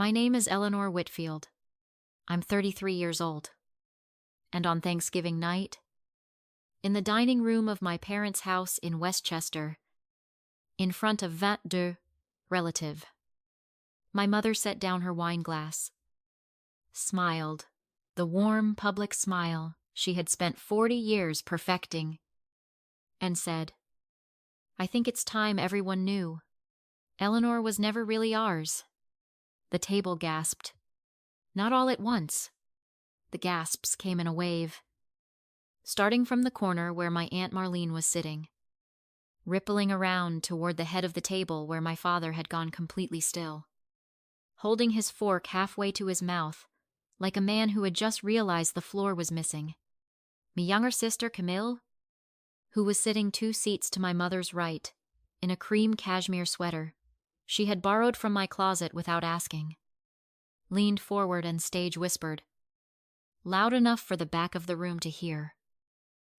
My name is Eleanor Whitfield. I'm 33 years old. And on Thanksgiving night, in the dining room of my parents' house in Westchester, in front of 22 relative, my mother set down her wine glass, smiled, the warm public smile she had spent 40 years perfecting, and said, "I think it's time everyone knew. Eleanor was never really ours." The table gasped. Not all at once. The gasps came in a wave, starting from the corner where my Aunt Marlene was sitting, rippling around toward the head of the table where my father had gone completely still, holding his fork halfway to his mouth, like a man who had just realized the floor was missing. My younger sister, Camille, who was sitting 2 seats to my mother's right, in a cream cashmere sweater she had borrowed from my closet without asking, leaned forward and stage whispered, loud enough for the back of the room to hear.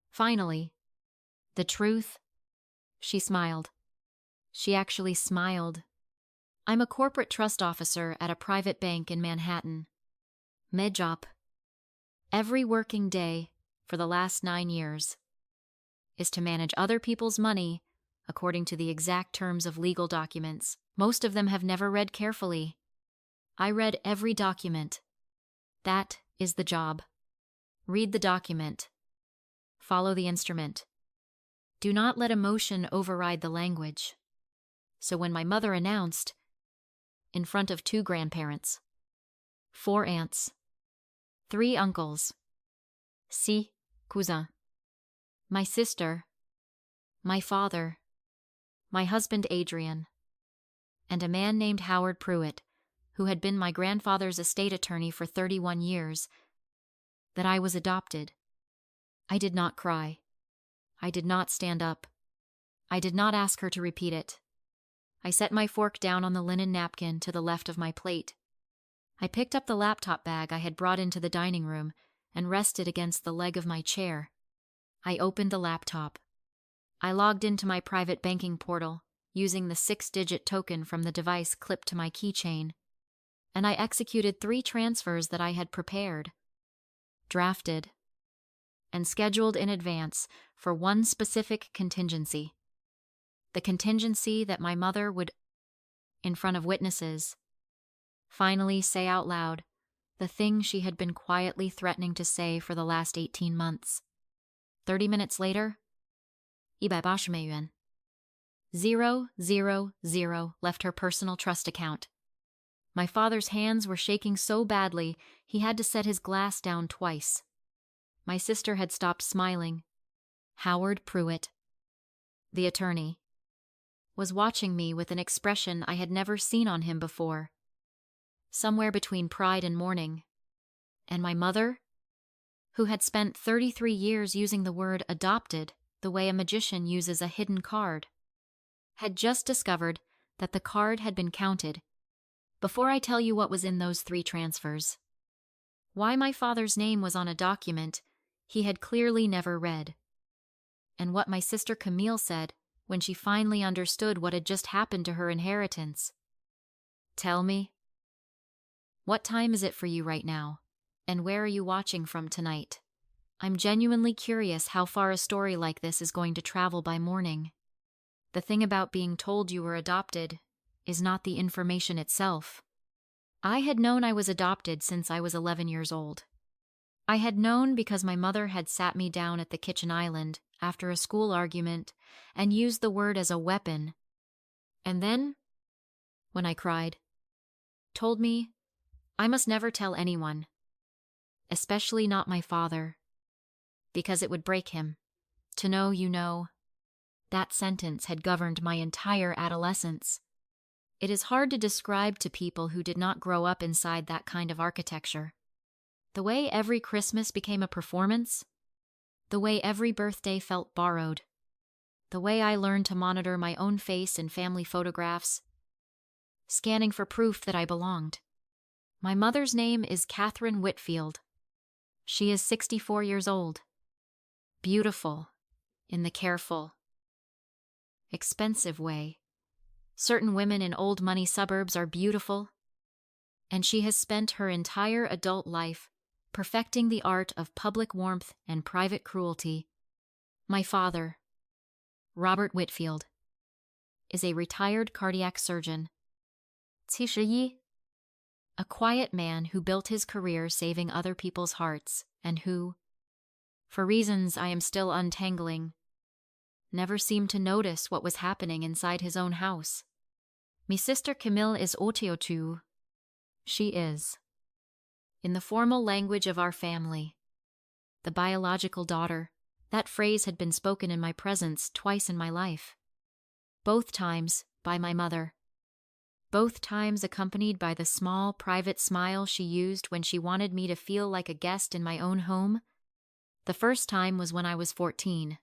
Finally, the truth. She smiled. She actually smiled. I'm a corporate trust officer at a private bank in Manhattan. My job, every working day for the last 9 years, is to manage other people's money according to the exact terms of legal documents. Most of them have never read carefully. I read every document. That is the job. Read the document. Follow the instrument. Do not let emotion override the language. So when my mother announced, in front of 2 grandparents, 4 aunts, 3 uncles, 6 cousins, my sister, my father, my husband Adrian, and a man named Howard Pruitt, who had been my grandfather's estate attorney for 31 years, that I was adopted, I did not cry. I did not stand up. I did not ask her to repeat it. I set my fork down on the linen napkin to the left of my plate. I picked up the laptop bag I had brought into the dining room and rested against the leg of my chair. I opened the laptop. I logged into my private banking portal using the 6-digit token from the device clipped to my keychain, and I executed 3 transfers that I had prepared, drafted, and scheduled in advance for one specific contingency. The contingency that my mother would, in front of witnesses, finally say out loud the thing she had been quietly threatening to say for the last 18 months. 30 minutes later, 180美元. 000 left her personal trust account. My father's hands were shaking so badly he had to set his glass down twice. My sister had stopped smiling. Howard Pruitt, the attorney, was watching me with an expression I had never seen on him before, somewhere between pride and mourning. And my mother, who had spent 33 years using the word adopted the way a magician uses a hidden card, had just discovered that the card had been counted. Before I tell you what was in those 3 transfers, why my father's name was on a document he had clearly never read, and what my sister Camille said when she finally understood what had just happened to her inheritance. Tell me, what time is it for you right now, and where are you watching from tonight? I'm genuinely curious how far a story like this is going to travel by morning. The thing about being told you were adopted is not the information itself. I had known I was adopted since I was 11 years old. I had known because my mother had sat me down at the kitchen island after a school argument and used the word as a weapon. And then, when I cried, told me I must never tell anyone, especially not my father, because it would break him. To know you know. That sentence had governed my entire adolescence. It is hard to describe to people who did not grow up inside that kind of architecture. The way every Christmas became a performance, the way every birthday felt borrowed, the way I learned to monitor my own face in family photographs, scanning for proof that I belonged. My mother's name is Catherine Whitfield. She is 64 years old. Beautiful, in the careful, expensive way. Certain women in old money suburbs are beautiful, and she has spent her entire adult life perfecting the art of public warmth and private cruelty. My father, Robert Whitfield, is a retired cardiac surgeon. 71, a quiet man who built his career saving other people's hearts and who, for reasons I am still untangling, never seemed to notice what was happening inside his own house. My sister Camille is 82. She is, in the formal language of our family, the biological daughter. That phrase had been spoken in my presence twice in my life. Both times by my mother. Both times accompanied by the small, private smile she used when she wanted me to feel like a guest in my own home. The first time was when I was 14.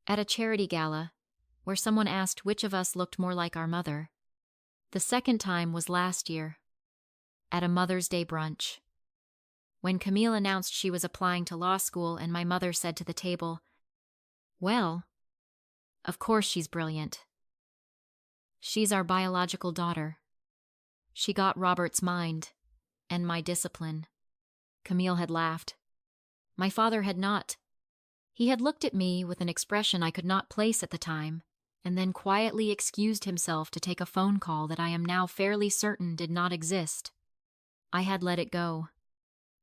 At a charity gala, where someone asked which of us looked more like our mother. The second time was last year, at a Mother's Day brunch. When Camille announced she was applying to law school and my mother said to the table, "Well, of course she's brilliant. She's our biological daughter. She got Robert's mind and my discipline." Camille had laughed. My father had not. He had looked at me with an expression I could not place at the time, and then quietly excused himself to take a phone call that I am now fairly certain did not exist. I had let it go.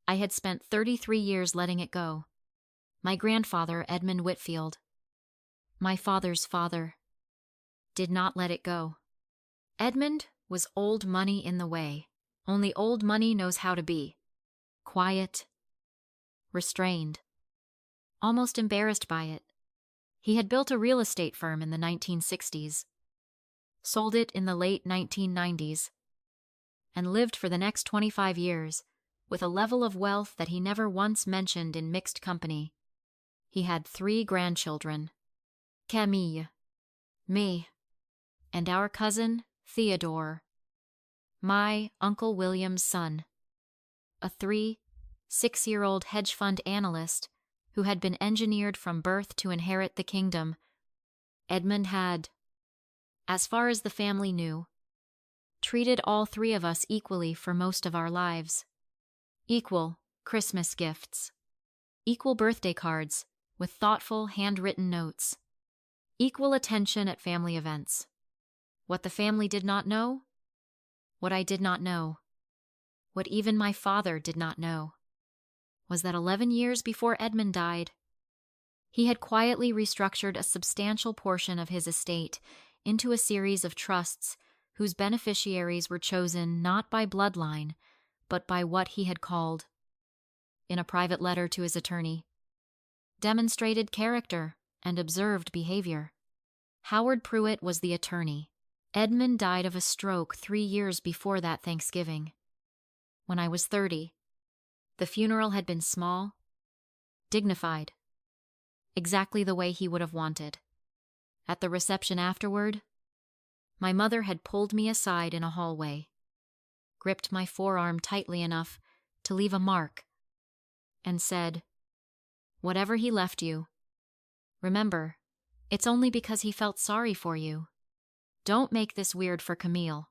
I had spent 33 years letting it go. My grandfather, Edmund Whitfield, my father's father, did not let it go. Edmund was old money in the way. Only old money knows how to be. Quiet, restrained, almost embarrassed by it. He had built a real estate firm in the 1960s, sold it in the late 1990s, and lived for the next 25 years with a level of wealth that he never once mentioned in mixed company. He had 3 grandchildren, Camille, me, and our cousin, Theodore, my Uncle William's son, a 6-year-old hedge fund analyst who had been engineered from birth to inherit the kingdom. Edmund had, as far as the family knew, treated all 3 of us equally for most of our lives. Equal Christmas gifts, equal birthday cards with thoughtful handwritten notes, equal attention at family events. What the family did not know, what I did not know, what even my father did not know, was that 11 years before Edmund died, he had quietly restructured a substantial portion of his estate into a series of trusts whose beneficiaries were chosen not by bloodline, but by what he had called, in a private letter to his attorney, demonstrated character and observed behavior. Howard Pruitt was the attorney. Edmund died of a stroke 3 years before that Thanksgiving. When I was 30, the funeral had been small, dignified, exactly the way he would have wanted. At the reception afterward, my mother had pulled me aside in a hallway, gripped my forearm tightly enough to leave a mark, and said, "Whatever he left you, remember, it's only because he felt sorry for you. Don't make this weird for Camille."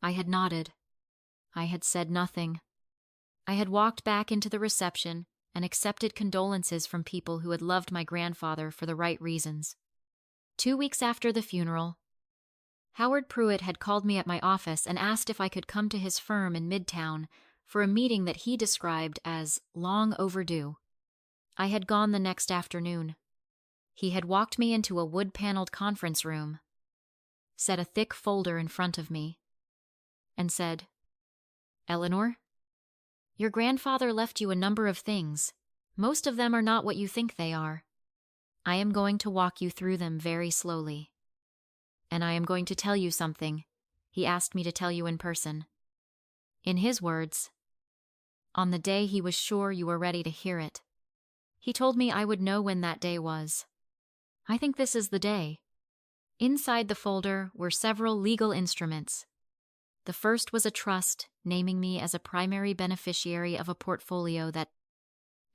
I had nodded. I had said nothing. I had walked back into the reception and accepted condolences from people who had loved my grandfather for the right reasons. 2 weeks after the funeral, Howard Pruitt had called me at my office and asked if I could come to his firm in Midtown for a meeting that he described as long overdue. I had gone the next afternoon. He had walked me into a wood-paneled conference room, set a thick folder in front of me, and said, "Eleanor, your grandfather left you a number of things. Most of them are not what you think they are. I am going to walk you through them very slowly. And I am going to tell you something he asked me to tell you in person. In his words, on the day he was sure you were ready to hear it. He told me I would know when that day was. I think this is the day." Inside the folder were several legal instruments. The first was a trust naming me as a primary beneficiary of a portfolio that,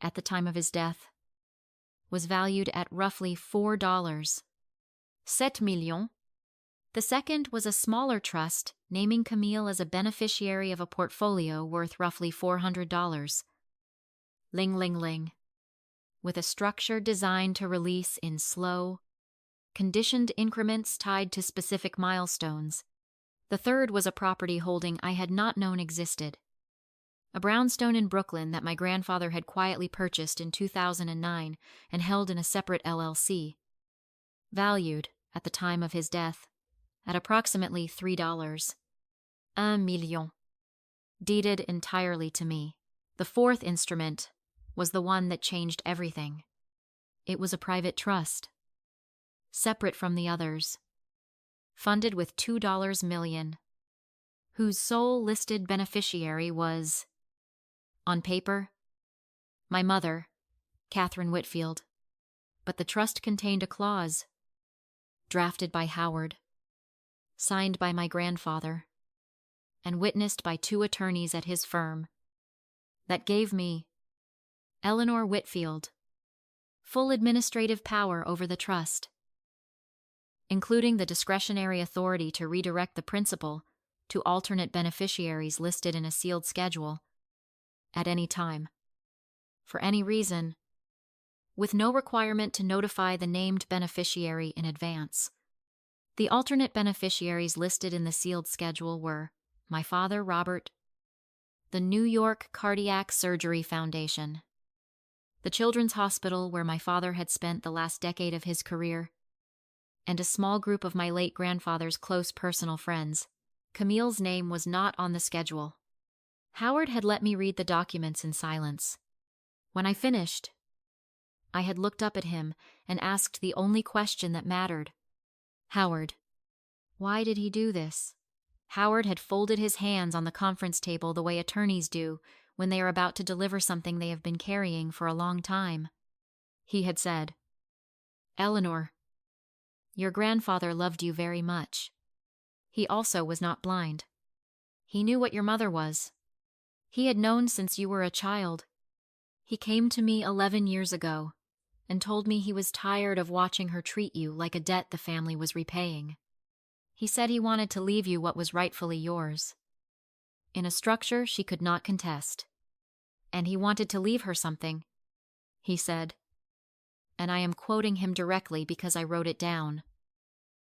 at the time of his death, was valued at roughly $4. 7 millions, The second was a smaller trust, naming Camille as a beneficiary of a portfolio worth roughly $400. Ling ling ling. With a structure designed to release in slow, conditioned increments tied to specific milestones. The third was a property holding I had not known existed. A brownstone in Brooklyn that my grandfather had quietly purchased in 2009 and held in a separate LLC. Valued, at the time of his death, at approximately $3. $1 million. Deeded entirely to me. The fourth instrument was the one that changed everything. It was a private trust. Separate from the others. Funded with $2 million. Whose sole listed beneficiary was, on paper, my mother, Catherine Whitfield. But the trust contained a clause, drafted by Howard, signed by my grandfather, and witnessed by 2 attorneys at his firm, that gave me, Eleanor Whitfield, full administrative power over the trust, including the discretionary authority to redirect the principal to alternate beneficiaries listed in a sealed schedule at any time, for any reason, with no requirement to notify the named beneficiary in advance. The alternate beneficiaries listed in the sealed schedule were my father, Robert, the New York Cardiac Surgery Foundation, the Children's Hospital where my father had spent the last decade of his career, and a small group of my late grandfather's close personal friends. Camille's name was not on the schedule. Howard had let me read the documents in silence. When I finished, I had looked up at him and asked the only question that mattered. Howard, why did he do this? Howard had folded his hands on the conference table the way attorneys do when they are about to deliver something they have been carrying for a long time. He had said, Eleanor, your grandfather loved you very much. He also was not blind. He knew what your mother was. He had known since you were a child. He came to me 11 years ago and told me he was tired of watching her treat you like a debt the family was repaying. He said he wanted to leave you what was rightfully yours, in a structure she could not contest. And he wanted to leave her something, he said. And I am quoting him directly because I wrote it down.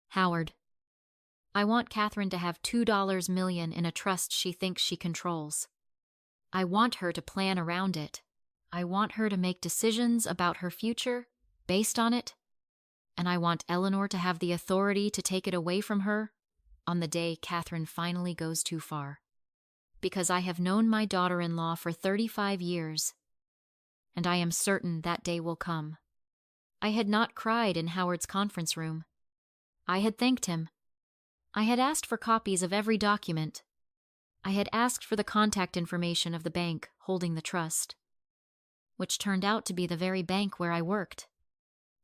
Howard, I want Catherine to have $2 million in a trust she thinks she controls. I want her to plan around it. I want her to make decisions about her future based on it, and I want Eleanor to have the authority to take it away from her on the day Catherine finally goes too far. Because I have known my daughter-in-law for 35 years, and I am certain that day will come. I had not cried in Howard's conference room. I had thanked him. I had asked for copies of every document. I had asked for the contact information of the bank holding the trust, which turned out to be the very bank where I worked.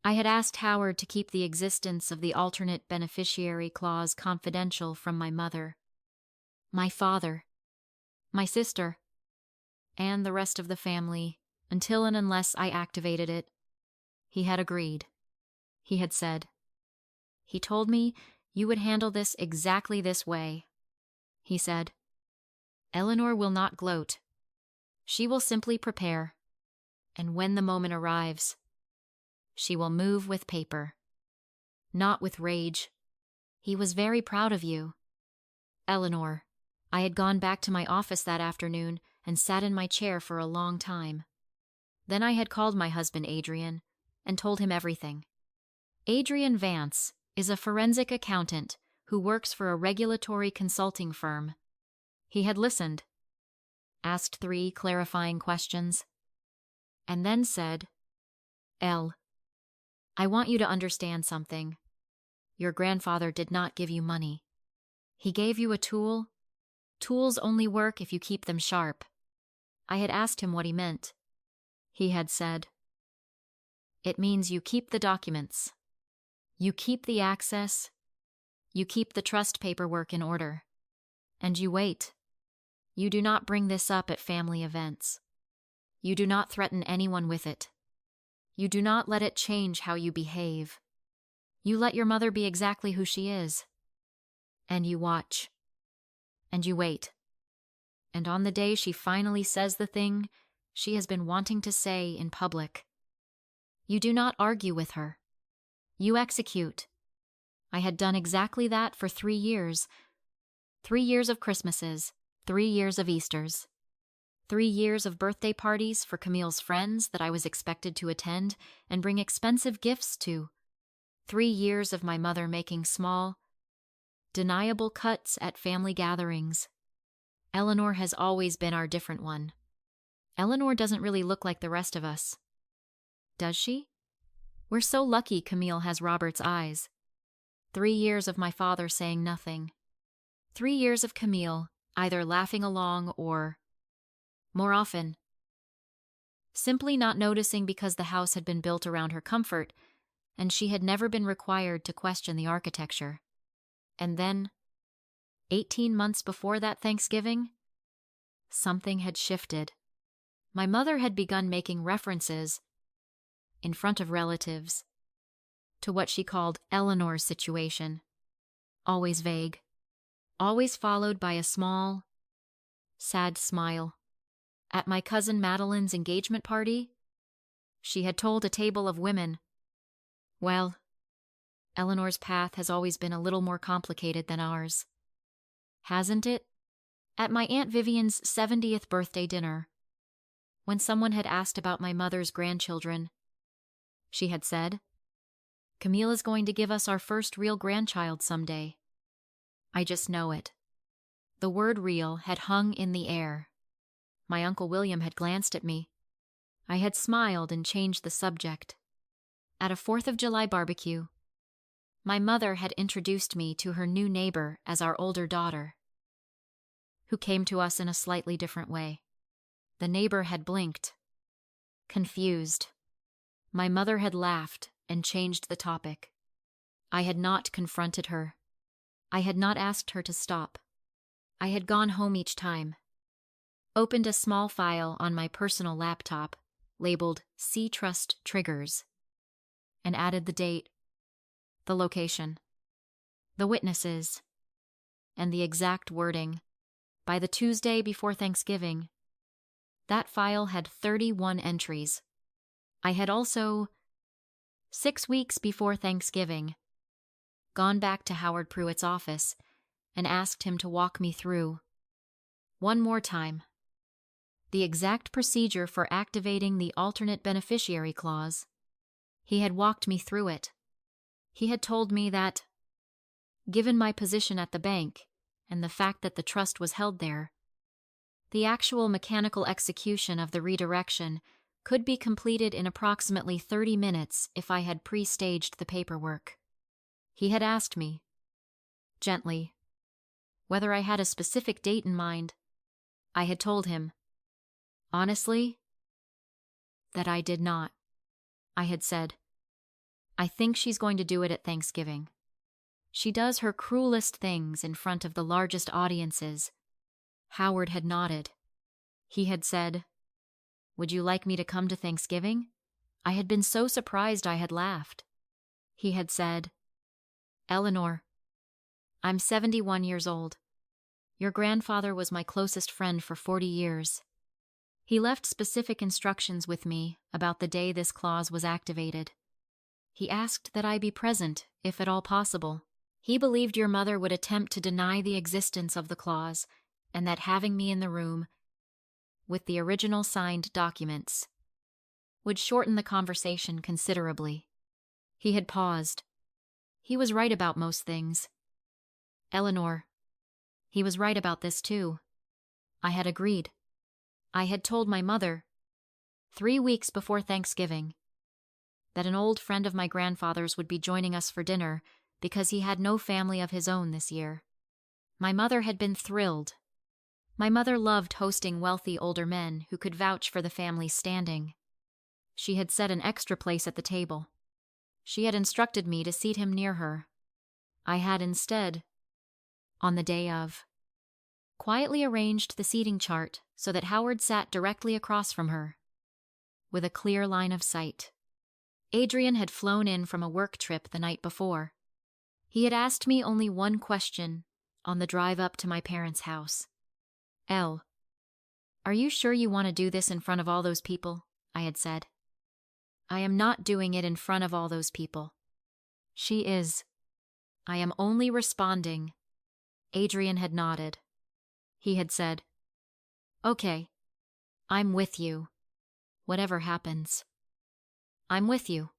I had asked Howard to keep the existence of the alternate beneficiary clause confidential from my mother, my father, my sister, and the rest of the family until and unless I activated it. He had agreed. He had said, he told me you would handle this exactly this way. He said, Eleanor will not gloat. She will simply prepare, and when the moment arrives, she will move with paper, not with rage. He was very proud of you. Eleanor, I had gone back to my office that afternoon and sat in my chair for a long time. Then I had called my husband Adrian and told him everything. Adrian Vance is a forensic accountant who works for a regulatory consulting firm. He had listened, asked 3 clarifying questions, and then said, Elle, I want you to understand something. Your grandfather did not give you money. He gave you a tool. Tools only work if you keep them sharp. I had asked him what he meant. He had said, it means you keep the documents. You keep the access. You keep the trust paperwork in order. And you wait. You do not bring this up at family events. You do not threaten anyone with it. You do not let it change how you behave. You let your mother be exactly who she is. And you watch. And you wait. And on the day she finally says the thing she has been wanting to say in public, you do not argue with her. You execute. I had done exactly that for 3 years. 3 years of Christmases, 3 years of Easters, 3 years of birthday parties for Camille's friends that I was expected to attend and bring expensive gifts to, 3 years of my mother making small, deniable cuts at family gatherings. Eleanor has always been our different one. Eleanor doesn't really look like the rest of us. Does she? We're so lucky Camille has Robert's eyes. 3 years of my father saying nothing. 3 years of Camille either laughing along or, more often, simply not noticing because the house had been built around her comfort and she had never been required to question the architecture. And then, 18 months before that Thanksgiving, something had shifted. My mother had begun making references, in front of relatives, to what she called Eleanor's situation. Always vague, always followed by a small, sad smile. At my cousin Madeline's engagement party, she had told a table of women, well, Eleanor's path has always been a little more complicated than ours. Hasn't it? At my Aunt Vivian's 70th birthday dinner, when someone had asked about my mother's grandchildren, she had said, Camille is going to give us our first real grandchild someday. I just know it. The word real had hung in the air. My Uncle William had glanced at me. I had smiled and changed the subject. At a 4th of July barbecue, my mother had introduced me to her new neighbor as our older daughter, who came to us in a slightly different way. The neighbor had blinked, confused. My mother had laughed and changed the topic. I had not confronted her. I had not asked her to stop. I had gone home each time, opened a small file on my personal laptop labeled See Trust Triggers, and added the date, the location, the witnesses, and the exact wording. By the Tuesday before Thanksgiving, that file had 31 entries. I had also, 6 weeks before Thanksgiving, gone back to Howard Pruitt's office and asked him to walk me through, one more time, the exact procedure for activating the alternate beneficiary clause. He had walked me through it. He had told me that, given my position at the bank and the fact that the trust was held there, the actual mechanical execution of the redirection could be completed in approximately 30 minutes if I had pre-staged the paperwork. He had asked me, gently, whether I had a specific date in mind. I had told him, honestly, that I did not. I had said, I think she's going to do it at Thanksgiving. She does her cruelest things in front of the largest audiences. Howard had nodded. He had said, would you like me to come to Thanksgiving? I had been so surprised I had laughed. He had said, Eleanor, I'm 71 years old. Your grandfather was my closest friend for 40 years. He left specific instructions with me about the day this clause was activated. He asked that I be present, if at all possible. He believed your mother would attempt to deny the existence of the clause, and that having me in the room, with the original signed documents, would shorten the conversation considerably. He had paused. He was right about most things. Eleanor, he was right about this too. I had agreed. I had told my mother, 3 weeks before Thanksgiving, that an old friend of my grandfather's would be joining us for dinner because he had no family of his own this year. My mother had been thrilled. My mother loved hosting wealthy older men who could vouch for the family's standing. She had set an extra place at the table. She had instructed me to seat him near her. I had instead, on the day of, quietly arranged the seating chart so that Howard sat directly across from her, with a clear line of sight. Adrian had flown in from a work trip the night before. He had asked me only one question on the drive up to my parents' house. "Elle, are you sure you want to do this in front of all those people?" I had said. "I am not doing it in front of all those people." "She is." "I am only responding." Adrian had nodded. He had said, "Okay, I'm with you. Whatever happens. I'm with you."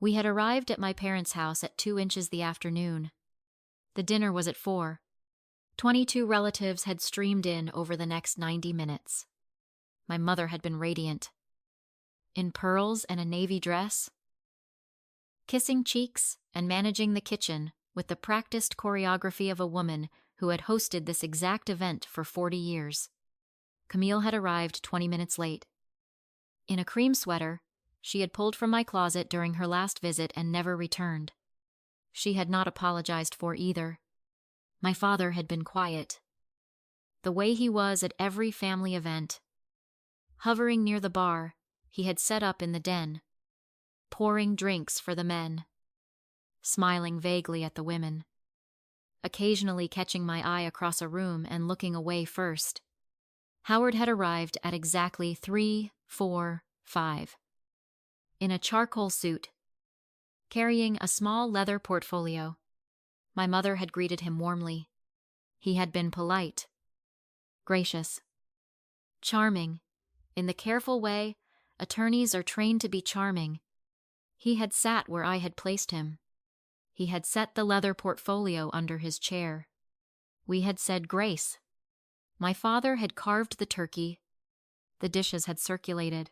We had arrived at my parents' house at 2 inches the afternoon. The dinner was at 4. 22 relatives had streamed in over the next 90 minutes. My mother had been radiant. In pearls and a navy dress, kissing cheeks and managing the kitchen with the practiced choreography of a woman who had hosted this exact event for 40 years. Camille had arrived 20 minutes late. In a cream sweater she had pulled from my closet during her last visit and never returned. She had not apologized for either. My father had been quiet. The way he was at every family event. Hovering near the bar he had set up in the den, pouring drinks for the men, smiling vaguely at the women, occasionally catching my eye across a room and looking away first. Howard had arrived at exactly 3:45, in a charcoal suit, carrying a small leather portfolio. My mother had greeted him warmly. He had been polite, gracious, charming, in the careful way attorneys are trained to be charming. He had sat where I had placed him. He had set the leather portfolio under his chair. We had said grace. My father had carved the turkey. The dishes had circulated.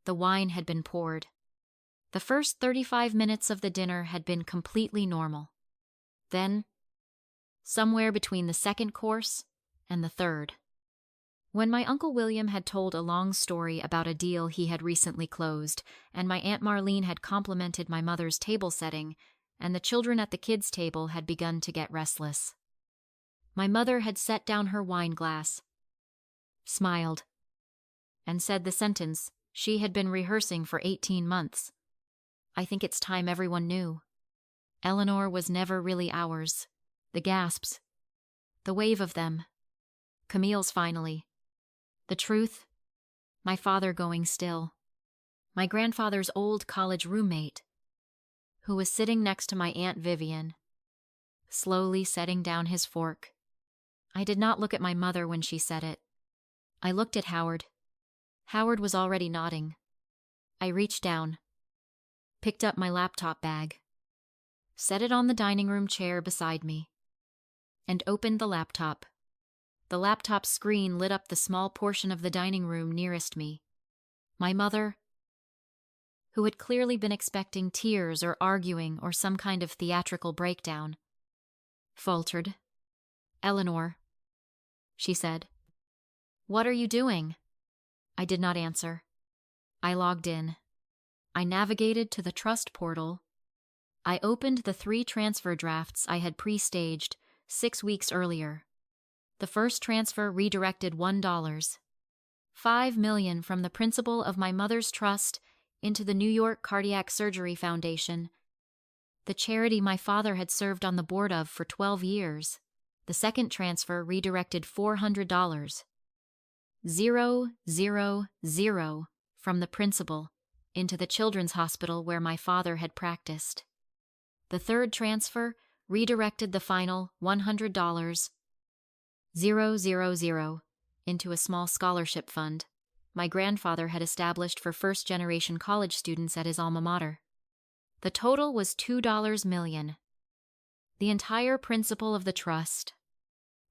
The wine had been poured. The first 35 minutes of the dinner had been completely normal. Then, somewhere between the second course and the third, when my Uncle William had told a long story about a deal he had recently closed, and my Aunt Marlene had complimented my mother's table setting, and the children at the kids' table had begun to get restless, my mother had set down her wine glass, smiled, and said the sentence she had been rehearsing for 18 months. "I think it's time everyone knew. Eleanor was never really ours." The gasps. The wave of them. Camille's finally. The truth. My father going still. My grandfather's old college roommate, who was sitting next to my Aunt Vivian, slowly setting down his fork. I did not look at my mother when she said it. I looked at Howard. Howard was already nodding. I reached down, picked up my laptop bag, set it on the dining room chair beside me, and opened the laptop. The laptop screen lit up the small portion of the dining room nearest me. My mother, who had clearly been expecting tears or arguing or some kind of theatrical breakdown, faltered. "Eleanor," she said. "What are you doing?" I did not answer. I logged in. I navigated to the trust portal. I opened the 3 transfer drafts I had pre-staged 6 weeks earlier. The first transfer redirected $1, $5 million from the principal of my mother's trust into the New York Cardiac Surgery Foundation, the charity my father had served on the board of for 12 years. The second transfer redirected $400, $000 from the principal into the children's hospital where my father had practiced. The third transfer redirected the final $100, $000, into a small scholarship fund my grandfather had established for first-generation college students at his alma mater. The total was $2 million. The entire principal of the trust.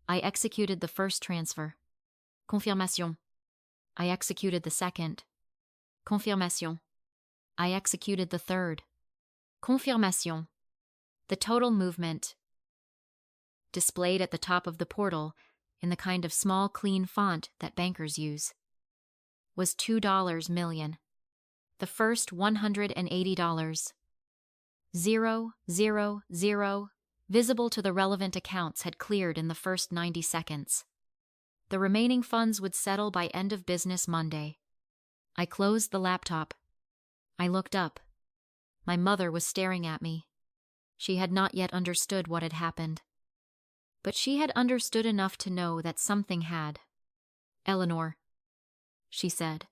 I executed the first transfer. Confirmation. I executed the second. Confirmation. I executed the third. Confirmation. The total movement, displayed at the top of the portal in the kind of small, clean font that bankers use, was $2 million. The first $180, $000, visible to the relevant accounts, had cleared in the first 90 seconds. The remaining funds would settle by end of business Monday. I closed the laptop. I looked up. My mother was staring at me. She had not yet understood what had happened. but she had understood enough to know that something had. "Eleanor," she said,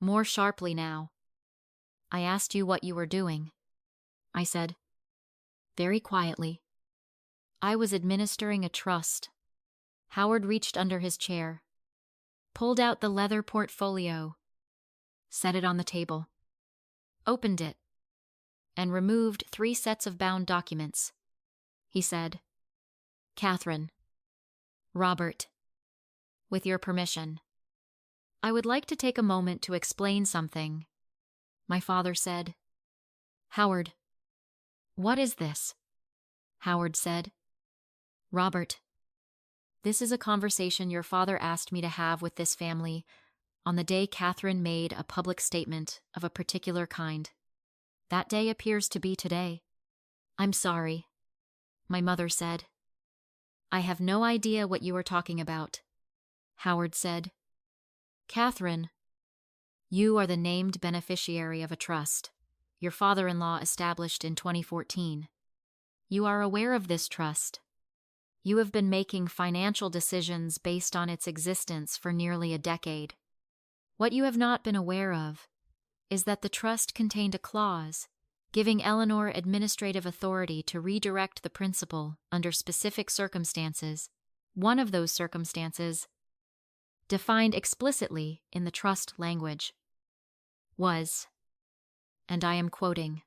more sharply now. "I asked you what you were doing." I said, very quietly. "I was administering a trust." Howard reached under his chair, pulled out the leather portfolio, set it on the table, opened it, and removed 3 sets of bound documents. He said, "Catherine, Robert, with your permission, I would like to take a moment to explain something." My father said, "Howard, what is this?" Howard said, "Robert, this is a conversation your father asked me to have with this family on the day Catherine made a public statement of a particular kind. That day appears to be today." "I'm sorry," my mother said. "I have no idea what you are talking about." Howard said, "Catherine, you are the named beneficiary of a trust your father-in-law established in 2014. You are aware of this trust. You have been making financial decisions based on its existence for nearly a decade. What you have not been aware of is that the trust contained a clause giving Eleanor administrative authority to redirect the principal under specific circumstances. One of those circumstances, defined explicitly in the trust language, was, and I am quoting,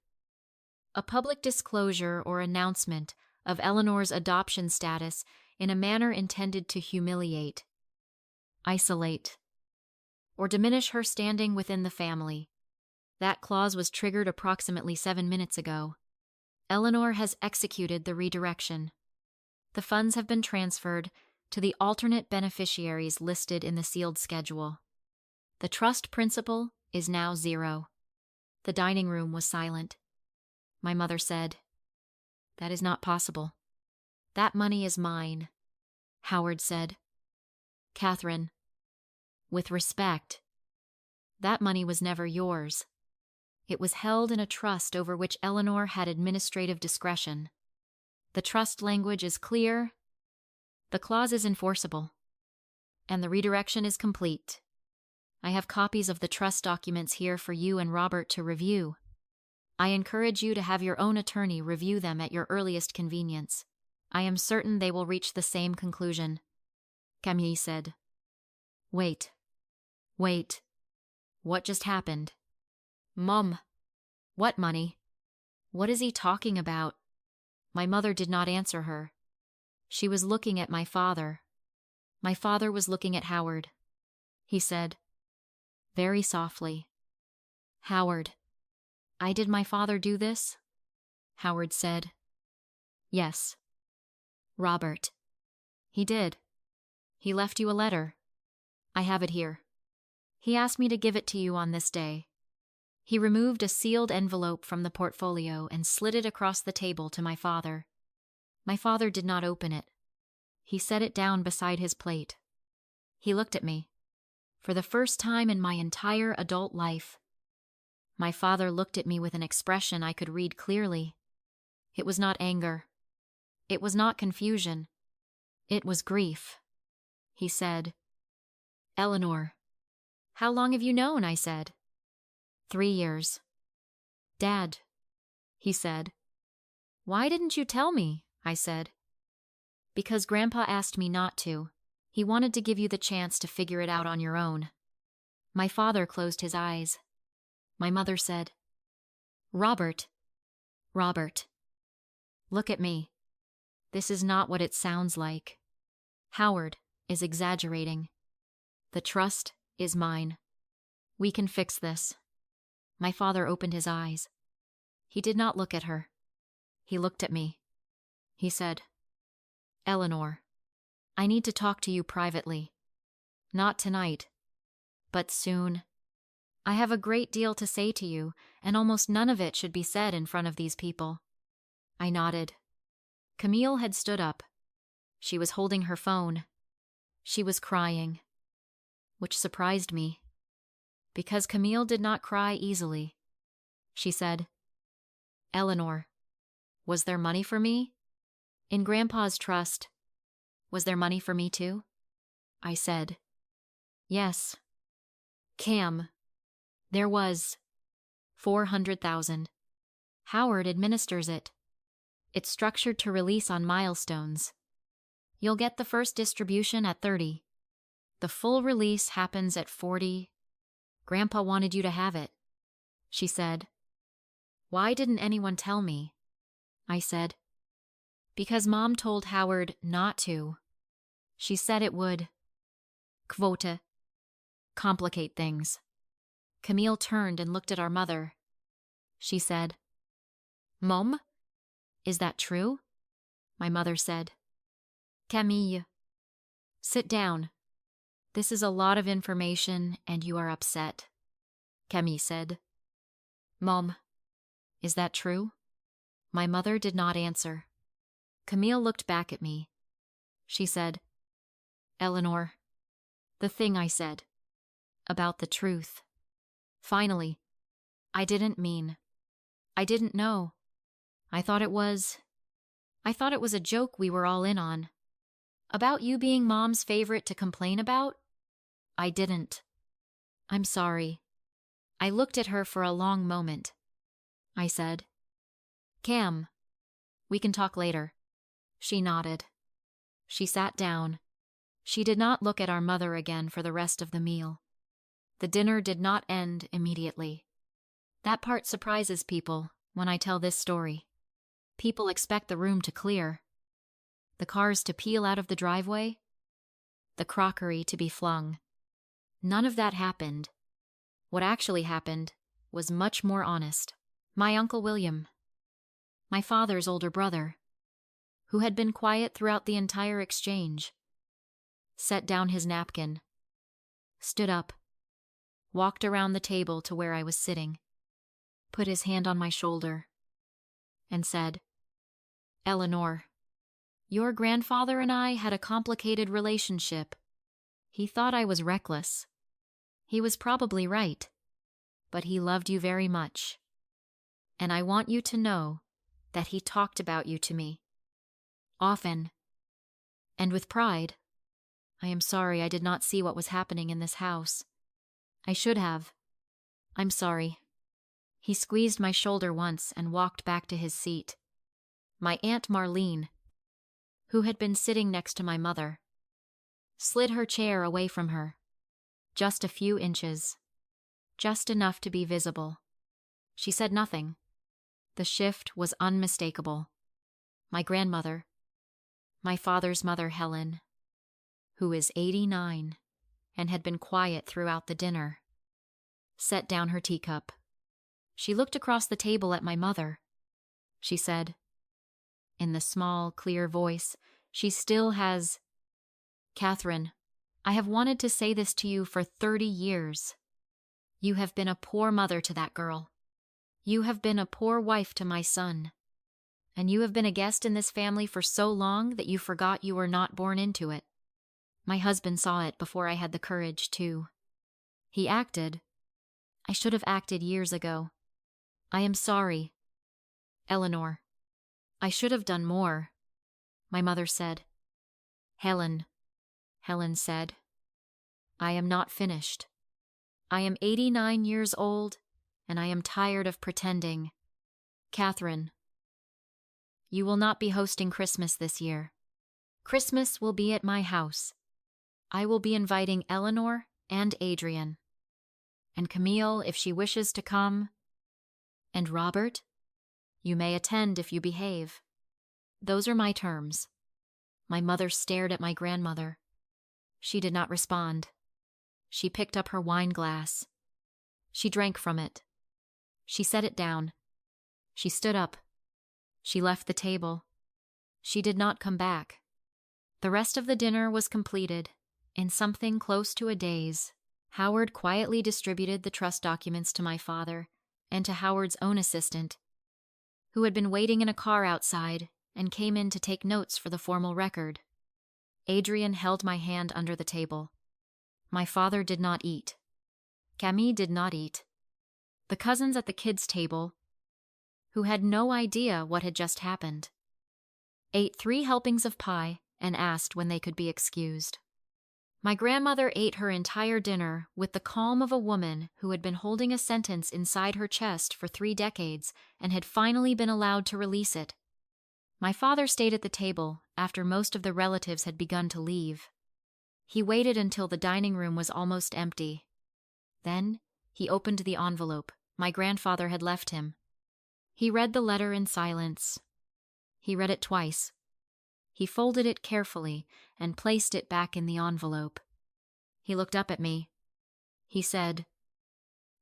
a public disclosure or announcement of Eleanor's adoption status in a manner intended to humiliate, isolate, or diminish her standing within the family. That clause was triggered approximately 7 minutes ago. Eleanor has executed the redirection. The funds have been transferred to the alternate beneficiaries listed in the sealed schedule. The trust principal is now 0. The dining room was silent. My mother said, "That is not possible. That money is mine." Howard said, "Catherine, with respect, that money was never yours. It was held in a trust over which Eleanor had administrative discretion. The trust language is clear, the clause is enforceable, and the redirection is complete. I have copies of the trust documents here for you and Robert to review. I encourage you to have your own attorney review them at your earliest convenience. I am certain they will reach the same conclusion." Camille said, Wait. What just happened?" "Mom." "What money? What is he talking about?" My mother did not answer her. She was looking at my father. My father was looking at Howard. He said, very softly, "Howard, did my father do this?" Howard said, "Yes." "Robert." "He did. He left you a letter. I have it here. He asked me to give it to you on this day." He removed a sealed envelope from the portfolio and slid it across the table to my father. My father did not open it. He set it down beside his plate. He looked at me. For the first time in my entire adult life, my father looked at me with an expression I could read clearly. It was not anger. It was not confusion. It was grief. He said, "Eleanor, how long have you known?" I said. 3 years. "Dad," he said. "Why didn't you tell me?" I said. "Because Grandpa asked me not to. He wanted to give you the chance to figure it out on your own." My father closed his eyes. My mother said, Robert, look at me. This is not what it sounds like. Howard is exaggerating. The trust is mine. We can fix this." My father opened his eyes. He did not look at her. He looked at me. He said, "Eleanor, I need to talk to you privately. Not tonight, but soon. I have a great deal to say to you, and almost none of it should be said in front of these people." I nodded. Camille had stood up. She was holding her phone. She was crying, which surprised me, because Camille did not cry easily. She said, "Eleanor, was there money for me? In Grandpa's trust, Was there money for me too? I said. Yes. Cam. There was. 400,000. Howard administers it. It's structured to release on milestones. You'll get the first distribution at 30. The full release happens at 40. Grandpa wanted you to have it, she said. Why didn't anyone tell me? I said. Because Mom told Howard not to. She said it would, quote, complicate things. Camille turned and looked at our mother. She said, Mom, is that true? My mother said. Camille, sit down. This is a lot of information and you are upset, Camille said. Mom, is that true? My mother did not answer. Camille looked back at me. She said, Eleanor, the thing I said, about the truth. Finally, I didn't know. I thought it was a joke we were all in on. About you being Mom's favorite to complain about? I didn't. I'm sorry. I looked at her for a long moment. I said, Cam, we can talk later. She nodded. She sat down. She did not look at our mother again for the rest of the meal. The dinner did not end immediately. That part surprises people when I tell this story. People expect the room to clear, the cars to peel out of the driveway, the crockery to be flung. None of that happened. What actually happened was much more honest. My Uncle William, my father's older brother, who had been quiet throughout the entire exchange, set down his napkin, stood up, walked around the table to where I was sitting, put his hand on my shoulder, and said, Eleanor, your grandfather and I had a complicated relationship. He thought I was reckless. He was probably right, but he loved you very much. And I want you to know that he talked about you to me, often, and with pride. I am sorry I did not see what was happening in this house. I should have. I'm sorry. He squeezed my shoulder once and walked back to his seat. My Aunt Marlene, who had been sitting next to my mother, slid her chair away from her, just a few inches, just enough to be visible. She said nothing. The shift was unmistakable. My grandmother, my father's mother Helen, who is 89 and had been quiet throughout the dinner, set down her teacup. She looked across the table at my mother. She said, in the small, clear voice she still has, Catherine, I have wanted to say this to you for 30 years. You have been a poor mother to that girl. You have been a poor wife to my son. And you have been a guest in this family for so long that you forgot you were not born into it. My husband saw it before I had the courage to. He acted. I should have acted years ago. I am sorry. Eleanor, I should have done more, my mother said. Helen said, I am not finished. I am 89 years old, and I am tired of pretending. Catherine, you will not be hosting Christmas this year. Christmas will be at my house. I will be inviting Eleanor and Adrian. And Camille, if she wishes to come. And Robert, you may attend if you behave. Those are my terms. My mother stared at my grandmother. She did not respond. She picked up her wine glass. She drank from it. She set it down. She stood up. She left the table. She did not come back. The rest of the dinner was completed. In something close to a daze, Howard quietly distributed the trust documents to my father and to Howard's own assistant, who had been waiting in a car outside and came in to take notes for the formal record. Adrian held my hand under the table. My father did not eat. Camille did not eat. The cousins at the kids' table, who had no idea what had just happened, ate 3 helpings of pie and asked when they could be excused. My grandmother ate her entire dinner with the calm of a woman who had been holding a sentence inside her chest for 3 decades and had finally been allowed to release it. My father stayed at the table after most of the relatives had begun to leave. He waited until the dining room was almost empty. Then he opened the envelope my grandfather had left him. He read the letter in silence. He read it twice. He folded it carefully and placed it back in the envelope. He looked up at me. He said,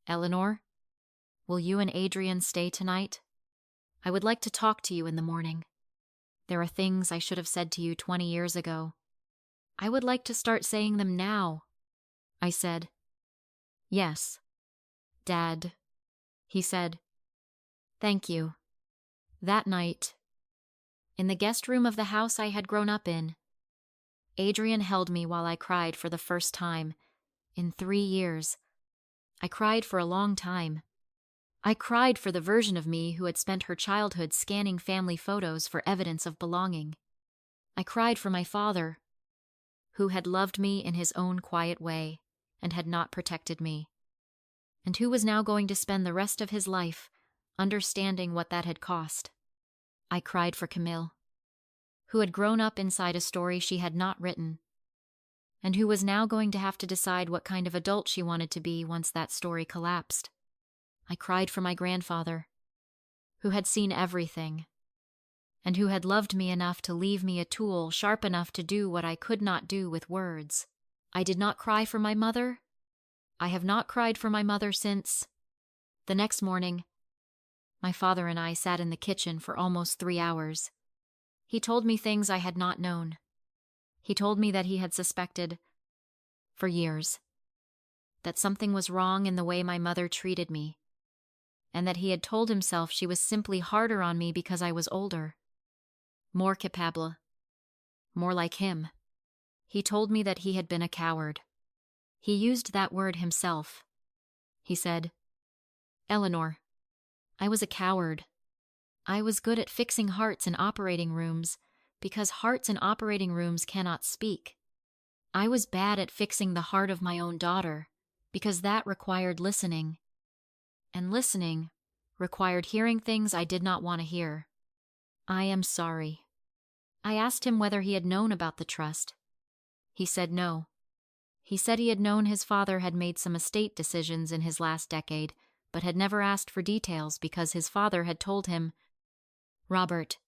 "Eleanor, will you and Adrian stay tonight? I would like to talk to you in the morning. There are things I should have said to you 20 years ago. I would like to start saying them now." I said, "Yes, Dad." He said, "Thank you." That night, in the guest room of the house I had grown up in, Adrian held me while I cried for the first time in 3 years. I cried for a long time. I cried for the version of me who had spent her childhood scanning family photos for evidence of belonging. I cried for my father, who had loved me in his own quiet way and had not protected me, and who was now going to spend the rest of his life understanding what that had cost. I cried for Camille, who had grown up inside a story she had not written, and who was now going to have to decide what kind of adult she wanted to be once that story collapsed. I cried for my grandfather, who had seen everything, and who had loved me enough to leave me a tool sharp enough to do what I could not do with words. I did not cry for my mother. I have not cried for my mother since. The next morning, my father and I sat in the kitchen for almost 3 hours. He told me things I had not known. He told me that he had suspected, for years, that something was wrong in the way my mother treated me, and that he had told himself she was simply harder on me because I was older, more capable, more like him. He told me that he had been a coward. He used that word himself. He said, "Eleanor, I was a coward. I was good at fixing hearts in operating rooms because hearts in operating rooms cannot speak. I was bad at fixing the heart of my own daughter because that required listening. And listening required hearing things I did not want to hear. I am sorry." I asked him whether he had known about the trust. He said no. He said he had known his father had made some estate decisions in his last decade, but had never asked for details because his father had told him, "Robert,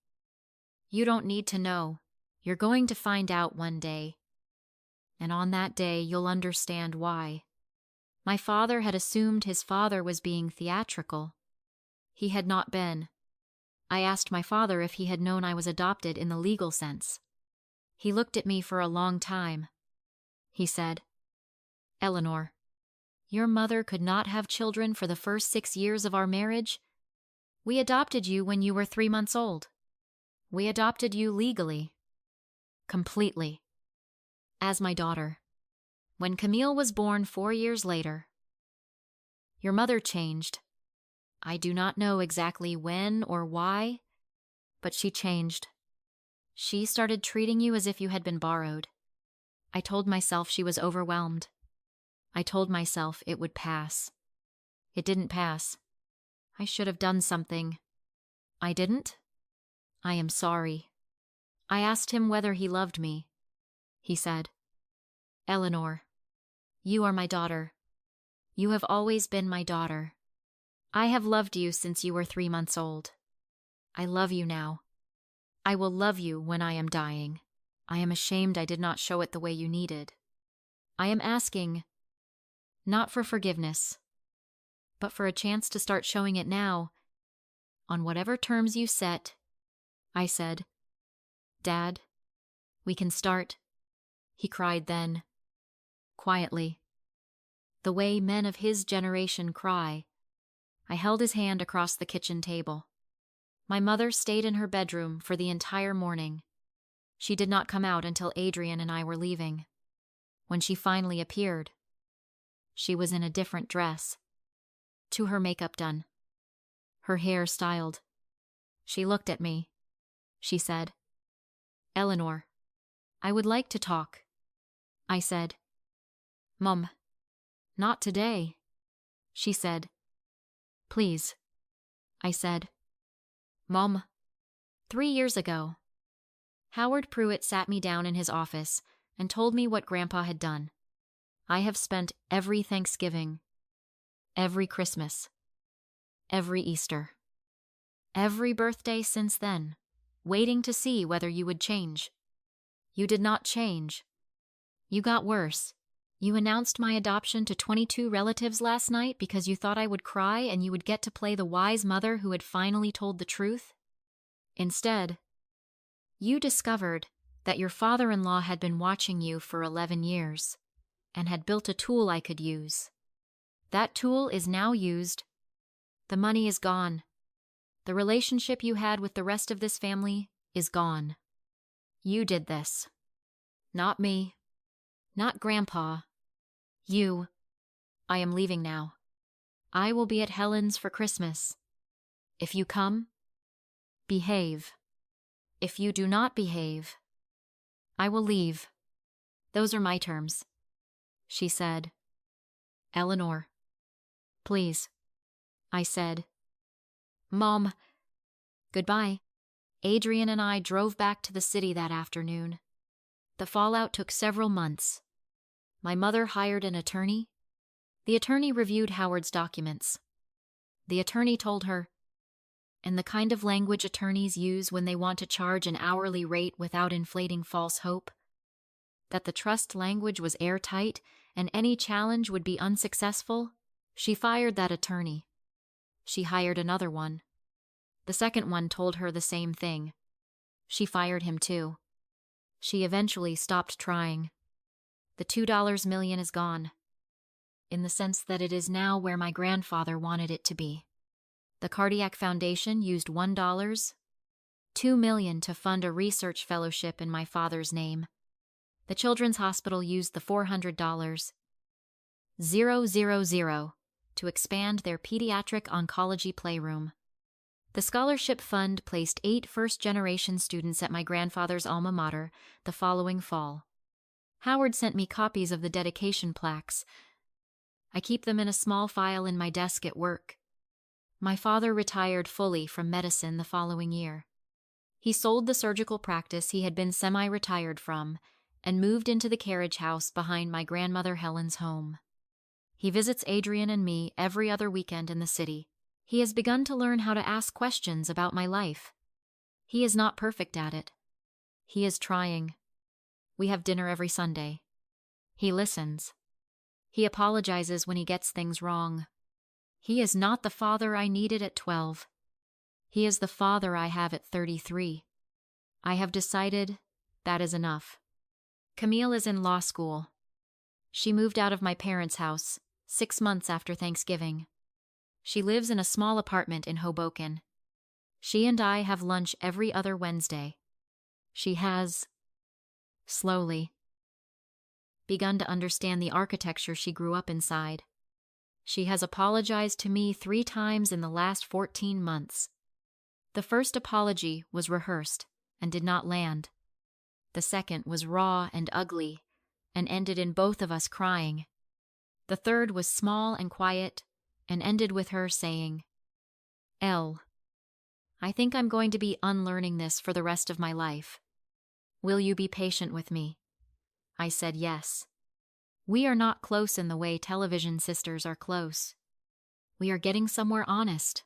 you don't need to know. You're going to find out one day. And on that day, you'll understand why." My father had assumed his father was being theatrical. He had not been. I asked my father if he had known I was adopted in the legal sense. He looked at me for a long time. He said, "Eleanor, your mother could not have children for the first 6 years of our marriage. We adopted you when you were 3 months old. We adopted you legally. Completely. As my daughter. When Camille was born 4 years later, your mother changed. I do not know exactly when or why, but she changed. She started treating you as if you had been borrowed. I told myself she was overwhelmed. I told myself it would pass. It didn't pass. I should have done something. I didn't. I am sorry." I asked him whether he loved me. He said, "Eleanor, you are my daughter. You have always been my daughter. I have loved you since you were 3 months old. I love you now. I will love you when I am dying. I am ashamed I did not show it the way you needed. I am asking, not for forgiveness, but for a chance to start showing it now, on whatever terms you set." I said, "Dad, we can start." He cried then, quietly, the way men of his generation cry. I held his hand across the kitchen table. My mother stayed in her bedroom for the entire morning. She did not come out until Adrian and I were leaving. When she finally appeared, she was in a different dress, to her makeup done, her hair styled. She looked at me. She said, "Eleanor, I would like to talk, I said. Mom, not today, she said. Please, I said. Mom, 3 years ago. Howard Pruitt sat me down in his office and told me what Grandpa had done. I have spent every Thanksgiving, every Christmas, every Easter, every birthday since then, waiting to see whether you would change. You did not change. You got worse. You announced my adoption to 22 relatives last night because you thought I would cry and you would get to play the wise mother who had finally told the truth. Instead, you discovered that your father-in-law had been watching you for 11 years and had built a tool I could use. That tool is now used. The money is gone. The relationship you had with the rest of this family is gone. You did this. Not me. Not Grandpa. You. I am leaving now. I will be at Helen's for Christmas. If you come, behave. If you do not behave, I will leave. Those are my terms, she said. Eleanor, please, I said. Mom, goodbye. Adrian and I drove back to the city that afternoon. The fallout took several months. My mother hired an attorney. The attorney reviewed Howard's documents. The attorney told her, and the kind of language attorneys use when they want to charge an hourly rate without inflating false hope, that the trust language was airtight and any challenge would be unsuccessful. She fired that attorney. She hired another one. The second one told her the same thing. She fired him too. She eventually stopped trying. The $2 million is gone, in the sense that it is now where my grandfather wanted it to be. The Cardiac Foundation used $1, $2 million to fund a research fellowship in my father's name. The Children's Hospital used the $400, 000, to expand their pediatric oncology playroom. The scholarship fund placed 8 first-generation students at my grandfather's alma mater the following fall. Howard sent me copies of the dedication plaques. I keep them in a small file in my desk at work. My father retired fully from medicine the following year. He sold the surgical practice he had been semi-retired from and moved into the carriage house behind my grandmother Helen's home. He visits Adrian and me every other weekend in the city. He has begun to learn how to ask questions about my life. He is not perfect at it. He is trying. We have dinner every Sunday. He listens. He apologizes when he gets things wrong. He is not the father I needed at 12. He is the father I have at 33. I have decided that is enough. Camille is in law school. She moved out of my parents' house 6 months after Thanksgiving. She lives in a small apartment in Hoboken. She and I have lunch every other Wednesday. She has, slowly, begun to understand the architecture she grew up inside. She has apologized to me 3 times in the last 14 months. The first apology was rehearsed and did not land. The second was raw and ugly and ended in both of us crying. The third was small and quiet and ended with her saying, I think I'm going to be unlearning this for the rest of my life. Will you be patient with me? I said yes. We are not close in the way television sisters are close. We are getting somewhere honest,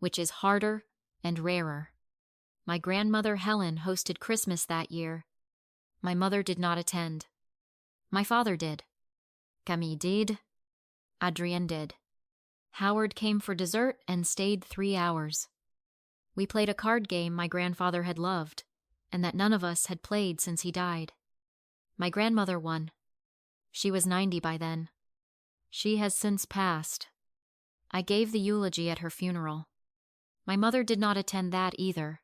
which is harder and rarer. My grandmother Helen hosted Christmas that year. My mother did not attend. My father did. Camille did. Adrien did. Howard came for dessert and stayed 3 hours. We played a card game my grandfather had loved, and that none of us had played since he died. My grandmother won. She was 90 by then. She has since passed. I gave the eulogy at her funeral. My mother did not attend that either.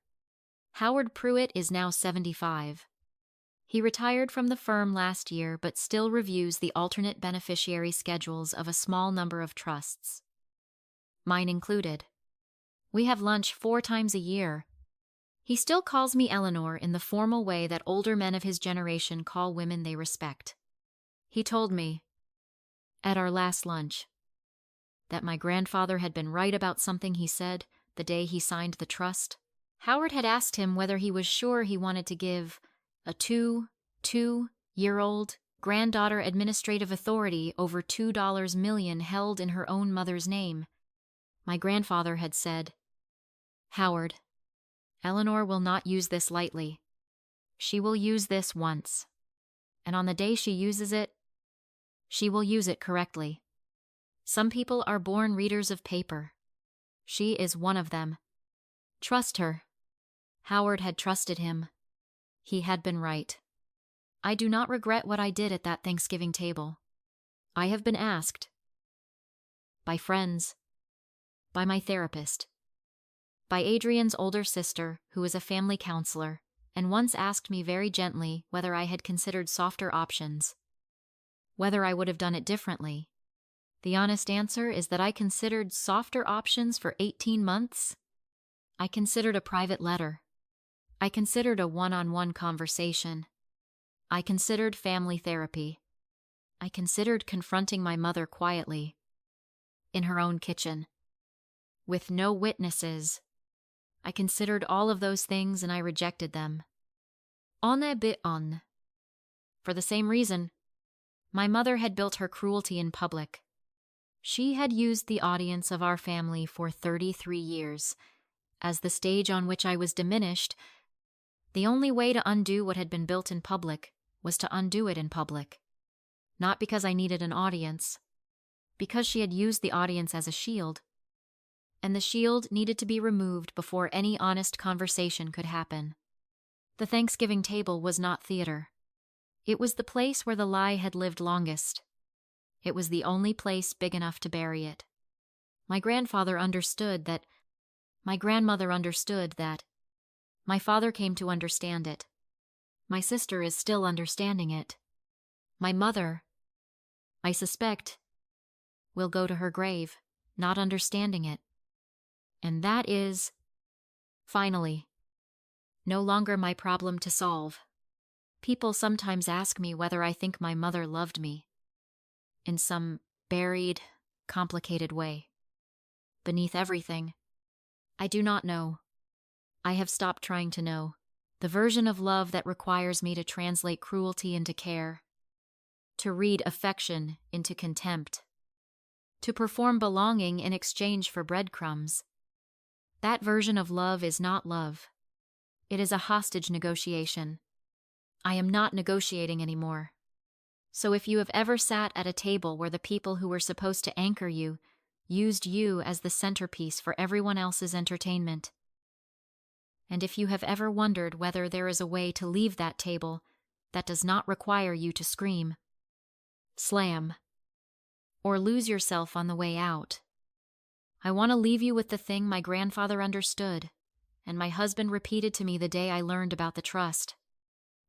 Howard Pruitt is now 75. He retired from the firm last year but still reviews the alternate beneficiary schedules of a small number of trusts, mine included. We have lunch 4 times a year. He still calls me Eleanor in the formal way that older men of his generation call women they respect. He told me, at our last lunch, that my grandfather had been right about something he said the day he signed the trust. Howard had asked him whether he was sure he wanted to give a two-year-old granddaughter administrative authority over $2 million held in her own mother's name. My grandfather had said, "Howard, Eleanor will not use this lightly. She will use this once, and on the day she uses it, she will use it correctly. Some people are born readers of paper. She is one of them. Trust her." Howard had trusted him. He had been right. I do not regret what I did at that Thanksgiving table. I have been asked, by friends, by my therapist, by Adrian's older sister, who is a family counselor, and once asked me very gently whether I had considered softer options, whether I would have done it differently. The honest answer is that I considered softer options for 18 months. I considered a private letter. I considered a one-on-one conversation. I considered family therapy. I considered confronting my mother quietly, in her own kitchen, with no witnesses. I considered all of those things and I rejected them. On a bit on. For the same reason, my mother had built her cruelty in public. She had used the audience of our family for 33 years. As the stage on which I was diminished, the only way to undo what had been built in public was to undo it in public. Not because I needed an audience, because she had used the audience as a shield. And the shield needed to be removed before any honest conversation could happen. The Thanksgiving table was not theater. It was the place where the lie had lived longest. It was the only place big enough to bury it. My grandfather understood that. My grandmother understood that. My father came to understand it. My sister is still understanding it. My mother, I suspect, will go to her grave, not understanding it. And that is, finally, no longer my problem to solve. People sometimes ask me whether I think my mother loved me, in some buried, complicated way. Beneath everything, I do not know. I have stopped trying to know. The version of love that requires me to translate cruelty into care, to read affection into contempt, to perform belonging in exchange for breadcrumbs. That version of love is not love. It is a hostage negotiation. I am not negotiating anymore. So if you have ever sat at a table where the people who were supposed to anchor you used you as the centerpiece for everyone else's entertainment, and if you have ever wondered whether there is a way to leave that table that does not require you to scream, slam, or lose yourself on the way out, I want to leave you with the thing my grandfather understood, and my husband repeated to me the day I learned about the trust.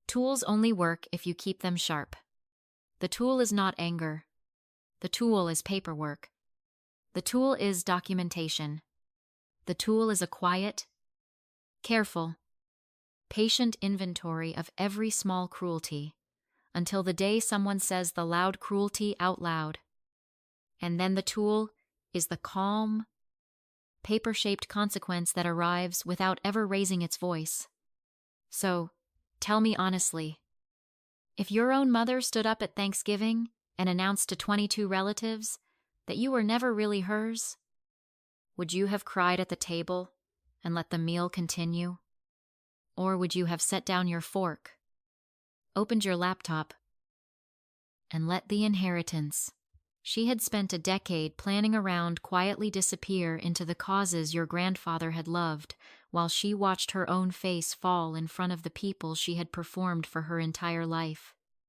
Tools only work if you keep them sharp. The tool is not anger. The tool is paperwork. The tool is documentation. The tool is a quiet, careful, patient inventory of every small cruelty, until the day someone says the loud cruelty out loud. And then the tool is the calm, paper-shaped consequence that arrives without ever raising its voice. So, tell me honestly, if your own mother stood up at Thanksgiving and announced to 22 relatives that you were never really hers, would you have cried at the table and let the meal continue? Or would you have set down your fork, opened your laptop, and let the inheritance she had spent a decade planning around quietly disappear into the causes your grandfather had loved, while she watched her own face fall in front of the people she had performed for her entire life?